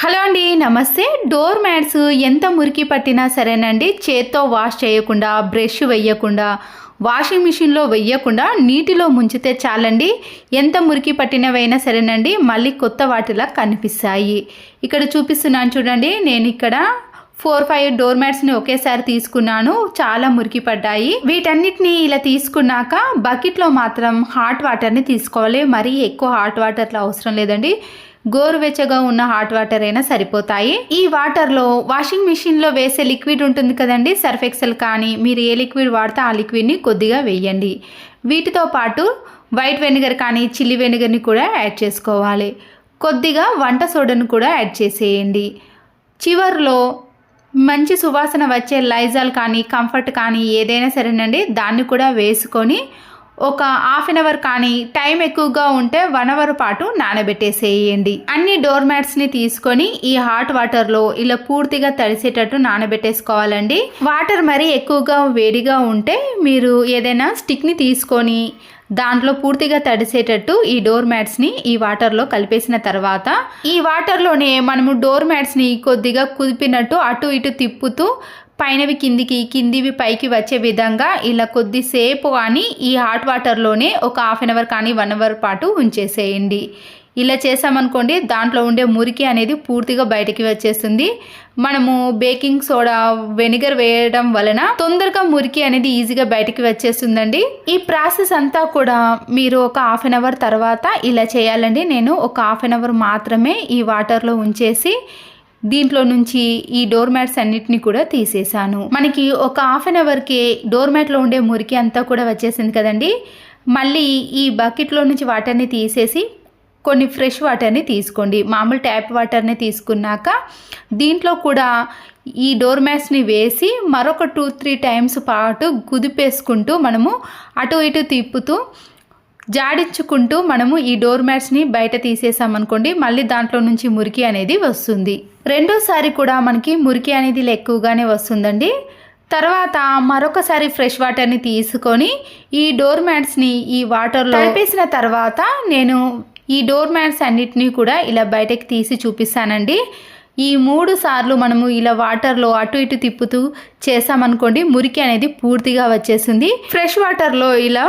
Hello అండి, నమస్తే. Door mats ఎంత మురికి పట్టినా సరేనండి, చేత్తో వాష్ చేయకుండా, బ్రష్ వేయకుండా, వాషింగ్ మిషన్లో వేయకుండా నీటిలో ముంచితే చాలండి. ఎంత మురికి పట్టినవైనా సరేనండి, మళ్ళీ కొత్త వాటిలా కనిపిస్తాయి. ఇక్కడ చూపిస్తున్నాను చూడండి. నేను ఇక్కడ 4-5 డోర్ మ్యాట్స్ని ఒకేసారి తీసుకున్నాను. చాలా మురికి పడ్డాయి. వీటన్నిటిని ఇలా తీసుకున్నాక బకెట్లో మాత్రం హాట్ వాటర్ని తీసుకోవాలి. మరీ ఎక్కువ హాట్ వాటర్లో అవసరం లేదండి, గోరువెచ్చగా ఉన్న హాట్ వాటర్ అయినా సరిపోతాయి. ఈ వాటర్లో వాషింగ్ మిషన్లో వేసే లిక్విడ్ ఉంటుంది కదండి, సర్ఫ్ ఎక్సెల్ కానీ మీరు ఏ లిక్విడ్ వాడితే ఆ లిక్విడ్ని కొద్దిగా వేయండి. వీటితో పాటు వైట్ వెనిగర్ కానీ చిల్లీ వెనిగర్ని కూడా యాడ్ చేసుకోవాలి. కొద్దిగా వంట సోడాను కూడా యాడ్ చేసేయండి. చివర్లో మంచి సువాసన వచ్చే లైజాల్ కానీ కంఫర్ట్ కానీ ఏదైనా సరేనండి, దాన్ని కూడా వేసుకొని ఒక హాఫ్ అన్ అవర్ కానీ టైం ఎక్కువగా ఉంటే 1 అవర్ పాటు నానబెట్టేసేయండి. అన్ని డోర్ మ్యాట్స్ని తీసుకొని ఈ హాట్ వాటర్లో ఇలా పూర్తిగా తడిసేటట్టు నానబెట్టేసుకోవాలండి. వాటర్ మరీ ఎక్కువగా వేడిగా ఉంటే మీరు ఏదైనా స్టిక్ని తీసుకొని దాంట్లో పూర్తిగా తడిసేటట్టు ఈ డోర్ మ్యాట్స్ని ఈ వాటర్లో కలిపేసిన తర్వాత ఈ వాటర్లోనే మనము డోర్ మ్యాట్స్ని కొద్దిగా కుదిపినట్టు అటు ఇటు తిప్పుతూ పైనవి కిందికి, కిందివి పైకి వచ్చే విధంగా ఇలా కొద్దిసేపు కానీ ఈ హాట్ వాటర్లోనే ఒక హాఫ్ అన్ అవర్ కానీ 1 అవర్ పాటు ఉంచేసేయండి. ఇలా చేసామనుకోండి, దాంట్లో ఉండే మురికి అనేది పూర్తిగా బయటికి వచ్చేస్తుంది. మనము బేకింగ్ సోడా, వెనిగర్ వేయడం వలన తొందరగా మురికి అనేది ఈజీగా బయటికి వచ్చేస్తుందండి. ఈ ప్రాసెస్ అంతా కూడా మీరు ఒక హాఫ్ అన్ అవర్ తర్వాత ఇలా చేయాలండి. నేను ఒక హాఫ్ అన్ అవర్ మాత్రమే ఈ వాటర్లో ఉంచేసి దీంట్లో నుంచి ఈ డోర్ మ్యాట్స్ అన్నిటిని కూడా తీసేసాను. మనకి ఒక హాఫ్ అన్ అవర్కి డోర్ మ్యాట్లో ఉండే మురికి అంతా కూడా వచ్చేసింది కదండి. మళ్ళీ ఈ బకెట్లో నుంచి వాటర్ని తీసేసి కొన్ని ఫ్రెష్ వాటర్ని తీసుకోండి. మామూలు ట్యాప్ వాటర్ని తీసుకున్నాక దీంట్లో కూడా ఈ డోర్ మ్యాట్స్ని వేసి మరొక 2-3 టైమ్స్ పాటు కుదిపేసుకుంటూ మనము అటు ఇటు తిప్పుతూ జాడించుకుంటూ మనము ఈ డోర్ మ్యాట్స్ని బయట తీసేసామనుకోండి, మళ్ళీ దాంట్లో నుంచి మురికి అనేది వస్తుంది. రెండోసారి కూడా మనకి మురికి అనేది ఎక్కువగానే వస్తుందండి. తర్వాత మరొకసారి ఫ్రెష్ వాటర్ని తీసుకొని ఈ డోర్ మ్యాట్స్ని ఈ వాటర్లో కలిపేసిన తర్వాత నేను ఈ డోర్ మ్యాట్స్ అన్నిటినీ కూడా ఇలా బయటకి తీసి చూపిస్తానండి. ఈ 3 సార్లు మనము ఇలా వాటర్లో అటు ఇటు తిప్పుతూ చేసామనుకోండి, మురికి అనేది పూర్తిగా వచ్చేస్తుంది. ఫ్రెష్ వాటర్లో ఇలా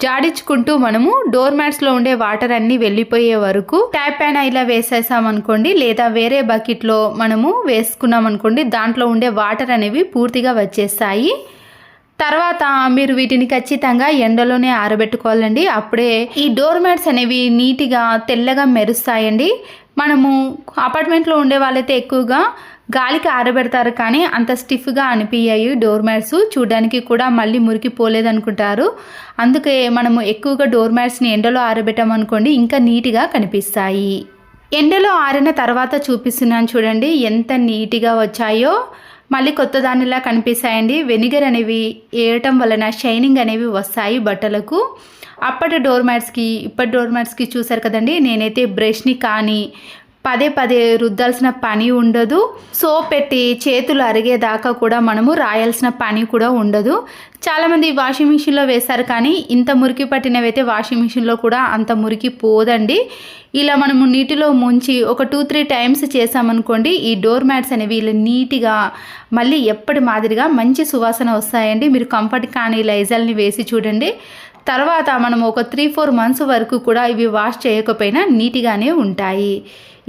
జాడించుకుంటూ మనము డోర్ మ్యాట్స్లో ఉండే వాటర్ అన్నీ వెళ్ళిపోయే వరకు ట్యాప్ పైన ఇలా వేసేసామనుకోండి, లేదా వేరే బకెట్లో మనము వేసుకున్నాం అనుకోండి, దాంట్లో ఉండే వాటర్ అనేవి పూర్తిగా వచ్చేస్తాయి. తర్వాత మీరు వీటిని ఖచ్చితంగా ఎండలోనే ఆరబెట్టుకోవాలండి. అప్పుడే ఈ డోర్ మ్యాట్స్ అనేవి నీట్గా తెల్లగా మెరుస్తాయండి. మనము అపార్ట్మెంట్లో ఉండే వాళ్ళైతే ఎక్కువగా గాలికి ఆరబెడతారు, కానీ అంత స్టిఫ్గా అనిపించాయి డోర్ మ్యాట్స్. చూడడానికి కూడా మళ్ళీ మురికి పోలేదనుకుంటారు. అందుకే మనము ఎక్కువగా డోర్ మ్యాట్స్ని ఎండలో ఆరబెట్టామనుకోండి, ఇంకా నీట్గా కనిపిస్తాయి. ఎండలో ఆరిన తర్వాత చూపిస్తున్నాను చూడండి, ఎంత నీట్గా వచ్చాయో. మళ్ళీ కొత్త దానిలా కనిపిస్తాయండి. వెనిగర్ అనేవి వేయటం వలన షైనింగ్ అనేవి వస్తాయి బట్టలకు. అప్పటి డోర్ మ్యాట్స్కి ఇప్పటి డోర్ మ్యాట్స్కి చూసారు కదండి, నేనైతే బ్రష్ని కానీ పదే రుద్దాల్సిన పని ఉండదు. సోప్ పెట్టి చేతులు అరిగేదాకా కూడా మనము రాయాల్సిన పని కూడా ఉండదు. చాలామంది వాషింగ్ మిషన్లో వేస్తారు, కానీ ఇంత మురికి పట్టినవైతే వాషింగ్ మిషన్లో కూడా అంత మురికి పోదండి. ఇలా మనము నీటిలో ముంచి ఒక 2-3 టైమ్స్ చేసామనుకోండి, ఈ డోర్ మ్యాట్స్ అనేవి ఇలా నీట్గా మళ్ళీ ఎప్పటి మాదిరిగా మంచి సువాసన వస్తాయండి. మీరు కంఫర్ట్ కానీ లైజాల్ని వేసి చూడండి. తర్వాత మనం ఒక 3-4 మంత్స్ వరకు కూడా ఇవి వాష్ చేయకపోయినా నీట్గానే ఉంటాయి.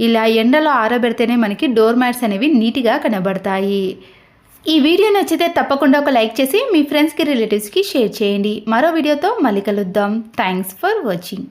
ఇలా ఎండలో ఆరబెడితేనే మనకి డోర్ మ్యాట్స్ అనేవి నీట్గా కనబడతాయి. ఈ వీడియో నచ్చితే తప్పకుండా ఒక లైక్ చేసి మీ ఫ్రెండ్స్కి, రిలేటివ్స్కి షేర్ చేయండి. మరో వీడియోతో మళ్ళీ కలుద్దాం. Thanks for watching.